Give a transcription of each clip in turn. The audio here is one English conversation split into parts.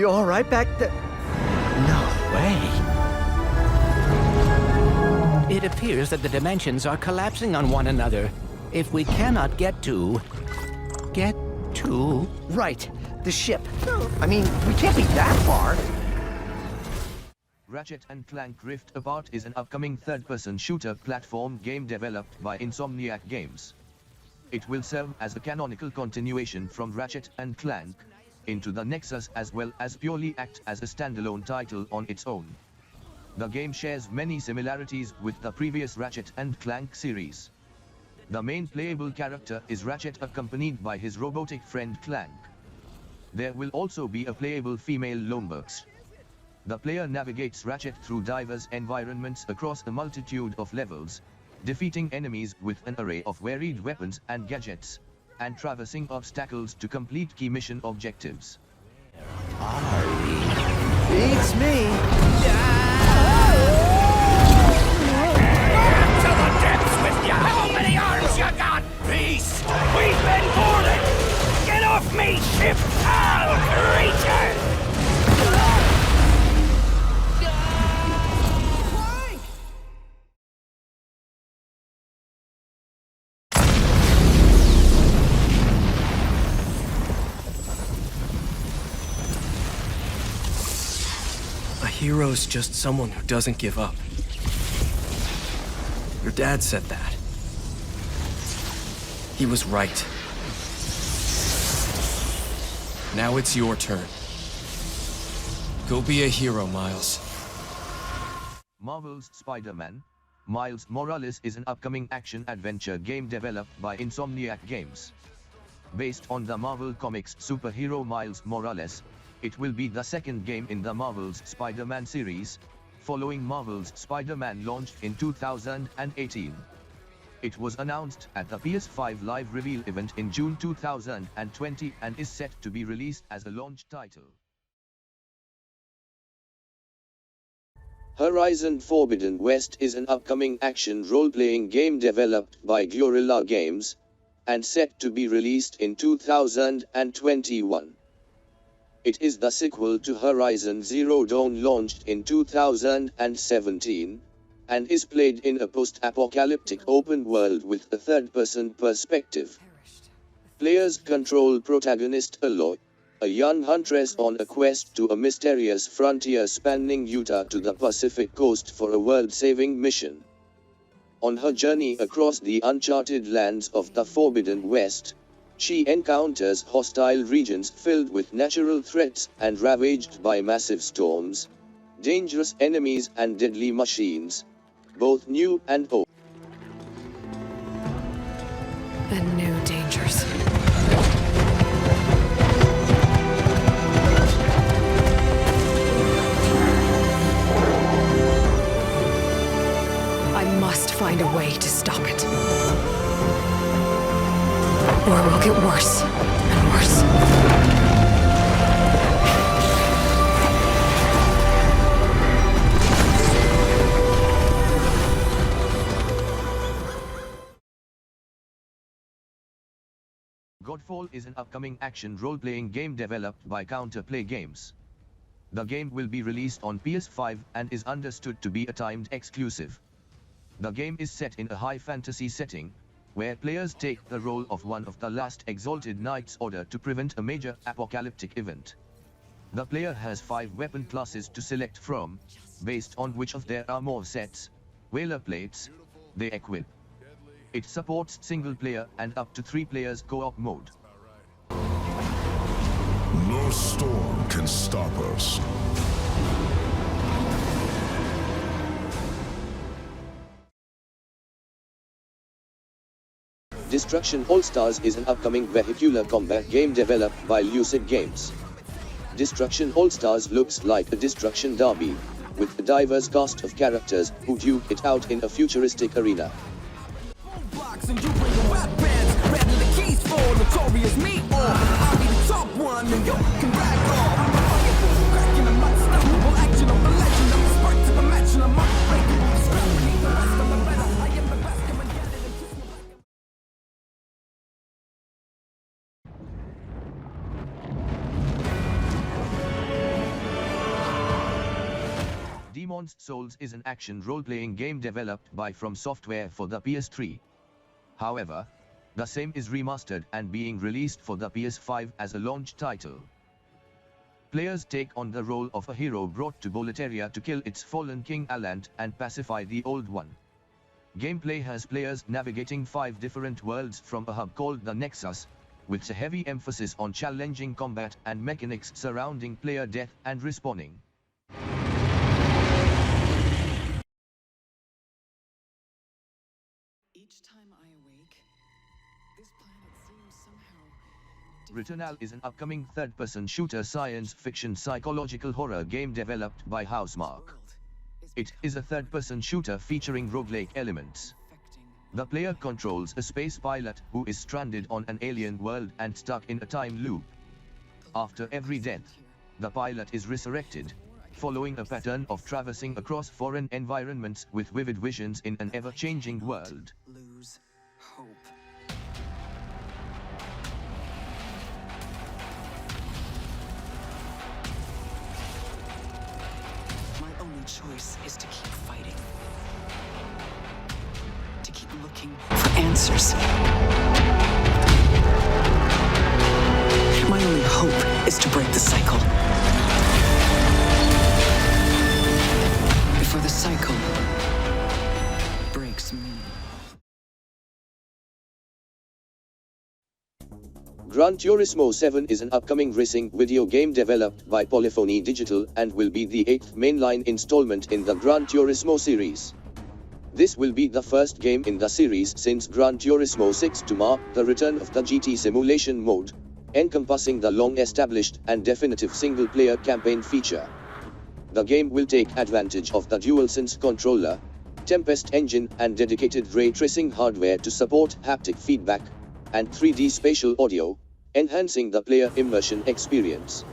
you all right back there? No way. It appears that the dimensions are collapsing on one another. If we cannot get to... Right, the ship. I mean, we can't be that far. Ratchet and Clank Rift Apart is an upcoming third-person shooter platform game developed by Insomniac Games. It will serve as a canonical continuation from Ratchet and Clank into the Nexus, as well as purely act as a standalone title on its own. The game shares many similarities with the previous Ratchet and Clank series. The main playable character is Ratchet, accompanied by his robotic friend Clank. There will also be a playable female Lomberx. The player navigates Ratchet through diverse environments across a multitude of levels, defeating enemies with an array of varied weapons and gadgets, and traversing obstacles to complete key mission objectives. Beats me. To the depths with ya! How many arms you got, beast? We've been boarded! Get off me, ship, foul creature! A hero's just someone who doesn't give up. Your dad said that. He was right. Now it's your turn. Go be a hero, Miles. Marvel's Spider-Man, Miles Morales is an upcoming action-adventure game developed by Insomniac Games. Based on the Marvel Comics superhero Miles Morales, it will be the second game in the Marvel's Spider-Man series, following Marvel's Spider-Man launched in 2018. It was announced at the PS5 live reveal event in June 2020 and is set to be released as a launch title. Horizon Forbidden West is an upcoming action role-playing game developed by Guerrilla Games, and set to be released in 2021. It is the sequel to Horizon Zero Dawn, launched in 2017, and is played in a post-apocalyptic open world with a third-person perspective. Players control protagonist Aloy, a young huntress on a quest to a mysterious frontier spanning Utah to the Pacific coast for a world-saving mission. On her journey across the uncharted lands of the Forbidden West, she encounters hostile regions filled with natural threats and ravaged by massive storms, dangerous enemies and deadly machines, both new and old. And new dangers. I must find a way to stop it. Or it will get worse and worse. Godfall is an upcoming action role-playing game developed by Counterplay Games. The game will be released on PS5 and is understood to be a timed exclusive. The game is set in a high fantasy setting, where players take the role of one of the last exalted knights order to prevent a major apocalyptic event. The player has 5 weapon classes to select from, based on which of their armor sets, whaler plates, they equip. It supports single-player and up to 3 players co-op mode. No storm can stop us. Destruction Allstars is an upcoming vehicular combat game developed by Lucid Games. Destruction Allstars looks like a destruction derby, with a diverse cast of characters who duke it out in a futuristic arena. And you bring the weapons, ready the keys for notorious me, or I'll be the top one and you can brag off. Cracking a unstoppable action of the legend, I'm the spark to the match and I'm unbreakable. Discriminate the rest of the better, I am the best, come and get it and kiss me like a... Demon's Souls is an action role-playing game developed by From Software for the PS3. However, the same is remastered and being released for the PS5 as a launch title. Players take on the role of a hero brought to Boletaria to kill its fallen king Allant and pacify the old one. Gameplay has players navigating 5 different worlds from a hub called the Nexus, with a heavy emphasis on challenging combat and mechanics surrounding player death and respawning. Each time I awake, this planet seems somehow... Returnal is an upcoming third-person shooter science fiction psychological horror game developed by Housemarque. It is a third-person shooter featuring roguelike elements. The player controls a space pilot who is stranded on an alien world and stuck in a time loop. After every death, the pilot is resurrected, following a pattern of traversing across foreign environments with vivid visions in an ever-changing world. Lose hope. My only choice is to keep fighting. To keep looking for answers. My only hope is to break the cycle. Before the cycle breaks me. Gran Turismo 7 is an upcoming racing video game developed by Polyphony Digital and will be the 8th mainline installment in the Gran Turismo series. This will be the first game in the series since Gran Turismo 6 to mark the return of the GT simulation mode, encompassing the long-established and definitive single-player campaign feature. The game will take advantage of the DualSense controller, Tempest engine and dedicated ray tracing hardware to support haptic feedback, and 3D spatial audio, enhancing the player immersion experience.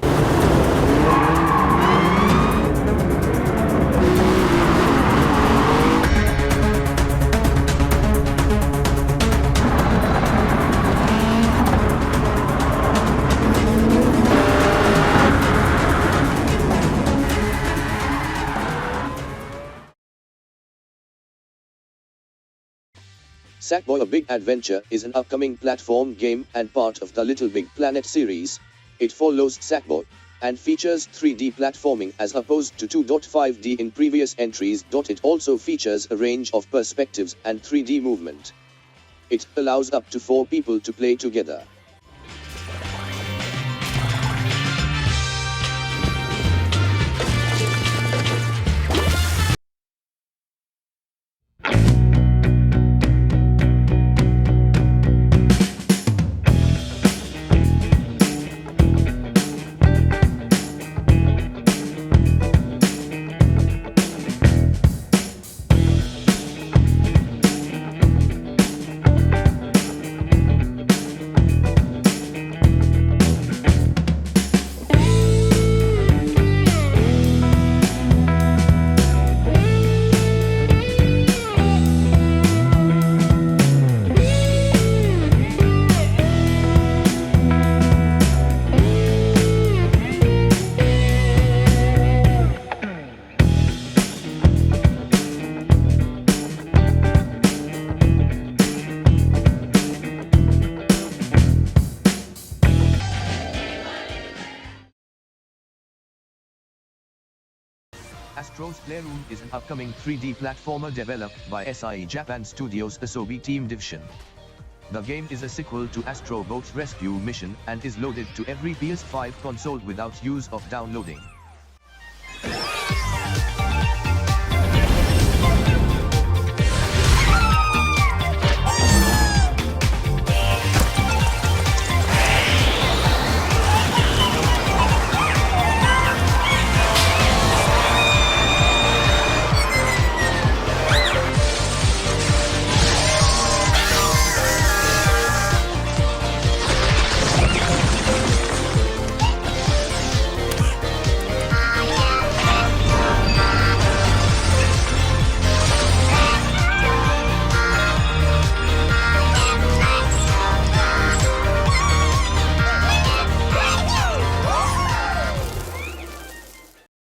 Sackboy A Big Adventure is an upcoming platform game and part of the Little Big Planet series. It follows Sackboy and features 3D platforming as opposed to 2.5D in previous entries. It also features a range of perspectives and 3D movement. It allows up to 4 people to play together. Astro's Playroom is an upcoming 3D platformer developed by SIE Japan Studios' Asobi Team Division. The game is a sequel to Astro Boat Rescue Mission and is loaded to every PS5 console without use of downloading.